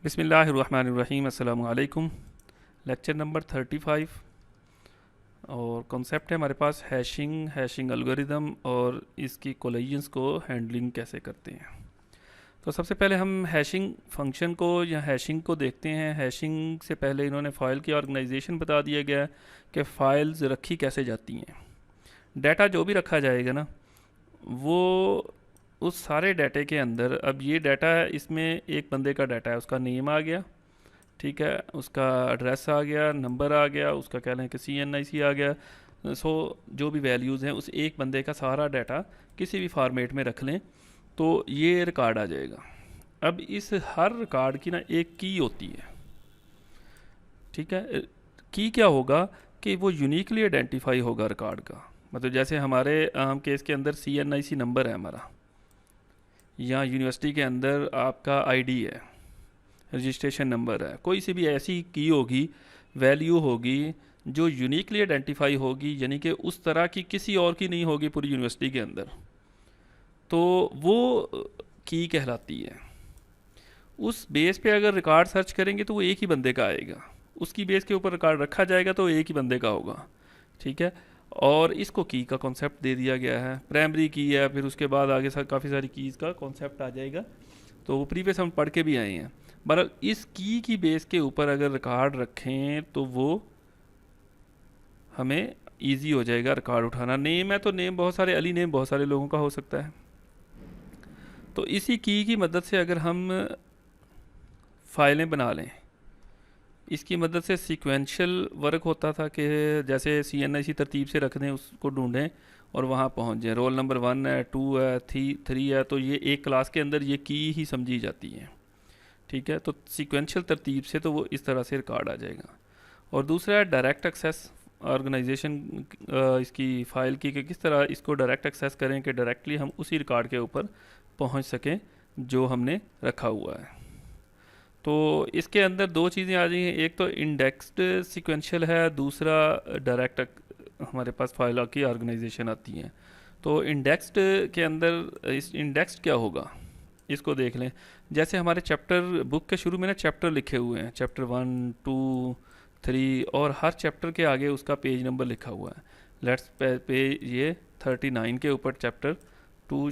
बिस्मिल्लाहिर्रहमानिर्रहीम। अस्सलामु अलैकुम। लेक्चर नंबर 35 और कॉन्सेप्ट है हमारे पास हैशिंग एल्गोरिदम और इसकी कोलिजन्स को हैंडलिंग कैसे करते हैं। तो सबसे पहले हम हैशिंग फंक्शन को या हैशिंग को देखते हैं। हैशिंग से पहले इन्होंने फ़ाइल की ऑर्गेनाइजेशन बता दिया गया कि फ़ाइल्स रखी कैसे जाती हैं। डाटा जो भी रखा जाएगा ना, वो उस सारे डाटे के अंदर, अब ये डाटा है, इसमें एक बंदे का डाटा है, उसका नेम आ गया, ठीक है, उसका एड्रेस आ गया, नंबर आ गया, उसका कह लें कि CNIC आ गया। सो जो भी वैल्यूज़ हैं उस एक बंदे का सारा डाटा किसी भी फॉर्मेट में रख लें तो ये रिकॉर्ड आ जाएगा। अब इस हर रिकॉर्ड की ना एक की होती है, ठीक है। की क्या होगा कि वो यूनिकली आइडेंटिफाई होगा रिकॉर्ड का। मतलब जैसे हमारे आम केस के अंदर CNIC नंबर है हमारा, या यूनिवर्सिटी के अंदर आपका आईडी है, रजिस्ट्रेशन नंबर है, कोई सी भी ऐसी की होगी, वैल्यू होगी जो यूनिकली आइडेंटिफाई होगी, यानी कि उस तरह की किसी और की नहीं होगी पूरी यूनिवर्सिटी के अंदर, तो वो की कहलाती है। उस बेस पे अगर रिकॉर्ड सर्च करेंगे तो वो एक ही बंदे का आएगा, उसकी बेस के ऊपर रिकॉर्ड रखा जाएगा तो एक ही बंदे का होगा, ठीक है। और इसको की का कॉन्सेप्ट दे दिया गया है, प्राइमरी की है, फिर उसके बाद आगे काफ़ी सारी कीज़ का कॉन्सेप्ट आ जाएगा, तो वो प्रीवियस हम पढ़ के भी आए हैं। बहरहाल इस की बेस के ऊपर अगर रिकॉर्ड रखें तो वो हमें इजी हो जाएगा रिकॉर्ड उठाना। नेम है तो नेम, बहुत सारे अली नेम बहुत सारे लोगों का हो सकता है, तो इसी की मदद से अगर हम फाइलें बना लें, इसकी मदद से सीक्वेंशियल वर्क होता था कि जैसे CNIC तरतीब से रख दें, उसको ढूंढें और वहाँ पहुँच जाएं। रोल नंबर 1 है, 2 है, 3 है, तो ये एक क्लास के अंदर ये की ही समझी जाती है, ठीक है। तो सीक्वेंशियल तरतीब से तो वो इस तरह से रिकॉर्ड आ जाएगा। और दूसरा है डायरेक्ट एक्सेस ऑर्गेनाइजेशन, इसकी फ़ाइल की कि किस तरह इसको डायरेक्ट एक्सेस करें कि डायरेक्टली हम उसी रिकॉर्ड के ऊपर पहुंच सकें जो हमने रखा हुआ है। तो इसके अंदर दो चीज़ें आ रही हैं, एक तो इंडेक्स्ड सीक्वेंशियल है, दूसरा डायरेक्ट हमारे पास फाइल की ऑर्गेनाइजेशन आती है। तो इंडेक्स्ड के अंदर इस इंडेक्स्ड क्या होगा इसको देख लें। जैसे हमारे चैप्टर बुक के शुरू में ना चैप्टर लिखे हुए हैं, चैप्टर 1, 2, 3, और हर चैप्टर के आगे उसका पेज नंबर लिखा हुआ है। लेट्स पेज ये 39 के ऊपर चैप्टर 2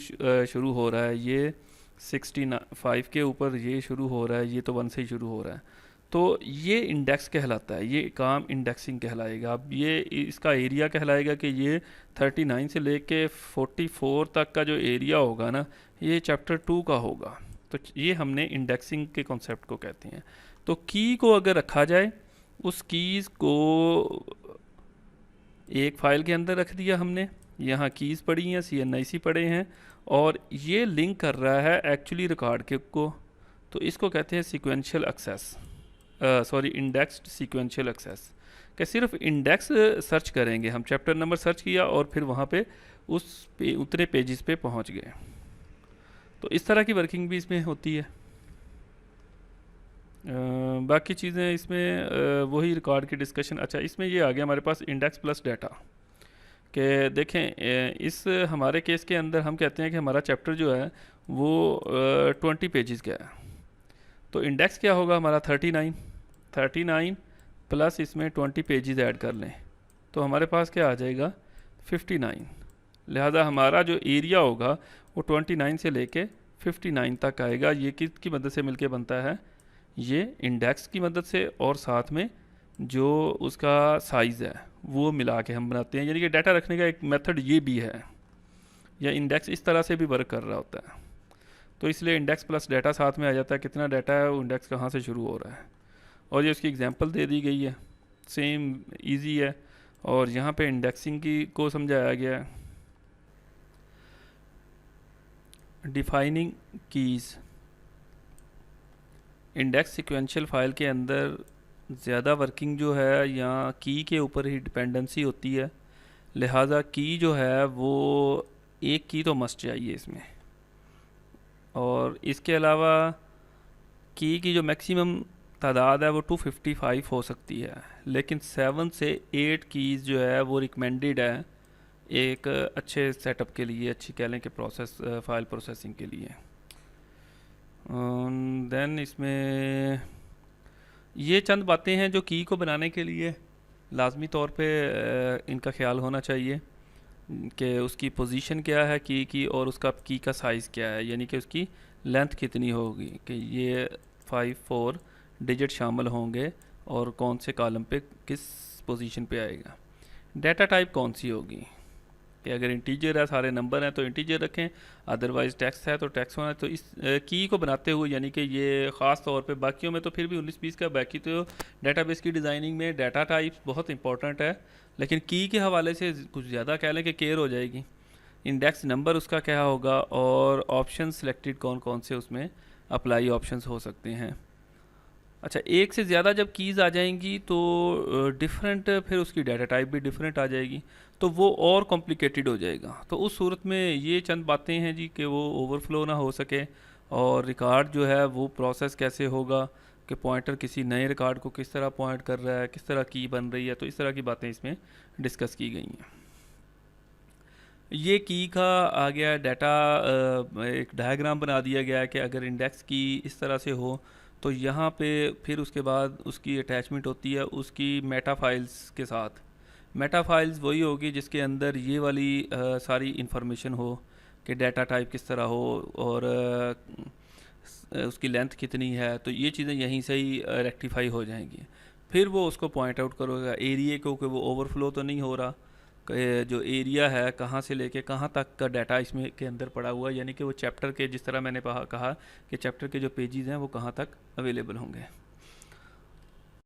शुरू हो रहा है, ये 65 के ऊपर ये शुरू हो रहा है, ये तो 1 से ही शुरू हो रहा है। तो ये इंडेक्स कहलाता है, ये काम इंडेक्सिंग कहलाएगा। अब ये इसका एरिया कहलाएगा कि ये 39 से लेके 44 तक का जो एरिया होगा ना, ये चैप्टर 2 का होगा। तो ये हमने इंडेक्सिंग के कॉन्सेप्ट को कहते हैं। तो की को अगर रखा जाए, उस कीज़ को एक फ़ाइल के अंदर रख दिया हमने, यहाँ कीज़ पड़ी हैं, CNIC पड़े हैं, और ये लिंक कर रहा है एक्चुअली रिकॉर्ड के को, तो इसको कहते हैं sequential access, sorry indexed sequential access. कि सिर्फ इंडेक्स सर्च करेंगे हम, चैप्टर नंबर सर्च किया और फिर वहाँ पे उतने पेजेस पे पहुँच गए। तो इस तरह की वर्किंग भी इसमें होती है। बाकी चीज़ें इसमें वही रिकॉर्ड की डिस्कशन। अच्छा, इसमें ये आ गया हमारे पास इंडेक्स प्लस डाटा कि देखें, इस हमारे केस के अंदर हम कहते हैं कि हमारा चैप्टर जो है वो 20 पेजेस का है, तो इंडेक्स क्या होगा हमारा 39 प्लस इसमें 20 पेजेस ऐड कर लें तो हमारे पास क्या आ जाएगा 59। लिहाजा हमारा जो एरिया होगा वो 29 से लेके 59 तक आएगा। ये किसकी मदद से मिलके बनता है, ये इंडेक्स की मदद से, और साथ में जो उसका साइज़ है वो मिला के हम बनाते हैं। यानी कि डाटा रखने का एक मेथड ये भी है, या इंडेक्स इस तरह से भी वर्क कर रहा होता है। तो इसलिए इंडेक्स प्लस डाटा साथ में आ जाता है, कितना डाटा है, वो इंडेक्स कहाँ से शुरू हो रहा है, और ये उसकी एग्जांपल दे दी गई है, सेम इजी है। और यहाँ पे इंडेक्सिंग की को समझाया गया है। Defining keys, index sequential file के अंदर ज़्यादा वर्किंग जो है या की के ऊपर ही डिपेंडेंसी होती है, लिहाजा की जो है वो एक की तो मस्ट चाहिए इसमें। और इसके अलावा की जो मैक्सिमम तादाद है वो 255 हो सकती है, लेकिन 7 से 8 कीज़ जो है वो रिकमेंडेड है एक अच्छे सेटअप के लिए, अच्छी कह लें कि प्रोसेस फाइल प्रोसेसिंग के लिए। देन इसमें ये चंद बातें हैं जो की को बनाने के लिए लाजमी तौर पे इनका ख्याल होना चाहिए कि उसकी पोजीशन क्या है की और उसका की का साइज़ क्या है, यानी कि उसकी लेंथ कितनी होगी, कि ये 5 4 डिजिट शामिल होंगे और कौन से कॉलम पे किस पोजीशन पे आएगा। डाटा टाइप कौन सी होगी, कि अगर इंटीजर है, सारे नंबर हैं तो इंटीजर रखें, अदरवाइज़ टेक्स्ट है तो टेक्स्ट होना है। तो इस की को बनाते हुए, यानी कि ये ख़ास तौर पे, बाकियों में तो फिर भी 19-20 का, बाकी तो डेटाबेस की डिज़ाइनिंग में डाटा टाइप बहुत इंपॉर्टेंट है, लेकिन की के हवाले से कुछ ज़्यादा कह लें कि केयर हो जाएगी। इंडेक्स नंबर उसका क्या होगा, और ऑप्शन सिलेक्टेड कौन कौन से उसमें अप्लाई ऑप्शंस हो सकते हैं। अच्छा, एक से ज़्यादा जब कीज़ आ जाएंगी तो डिफरेंट, फिर उसकी डाटा टाइप भी डिफरेंट आ जाएगी, तो वो और कॉम्प्लिकेटेड हो जाएगा। तो उस सूरत में ये चंद बातें हैं जी, कि वो ओवरफ्लो ना हो सके, और रिकॉर्ड जो है वो प्रोसेस कैसे होगा, कि पॉइंटर किसी नए रिकॉर्ड को किस तरह पॉइंट कर रहा है, किस तरह की बन रही है। तो इस तरह की बातें इसमें डिस्कस की गई हैं। ये की का आ गया डाटा, एक डायग्राम बना दिया गया है कि अगर इंडेक्स की इस तरह से हो तो यहाँ पे फिर उसके बाद उसकी अटैचमेंट होती है उसकी मेटा फाइल्स के साथ। मेटा फाइल्स वही होगी जिसके अंदर ये वाली सारी इंफॉर्मेशन हो, कि डाटा टाइप किस तरह हो, और उसकी लेंथ कितनी है। तो ये चीज़ें यहीं से ही रेक्टिफाई हो जाएंगी। फिर वो उसको पॉइंट आउट करोगा एरिया को, कि वो ओवरफ्लो तो नहीं हो रहा, जो एरिया है कहाँ से लेके कहाँ तक का डाटा इसमें के अंदर पड़ा हुआ है, यानी कि वो चैप्टर के, जिस तरह मैंने कहा कि चैप्टर के जो पेजेस हैं वो कहाँ तक अवेलेबल होंगे।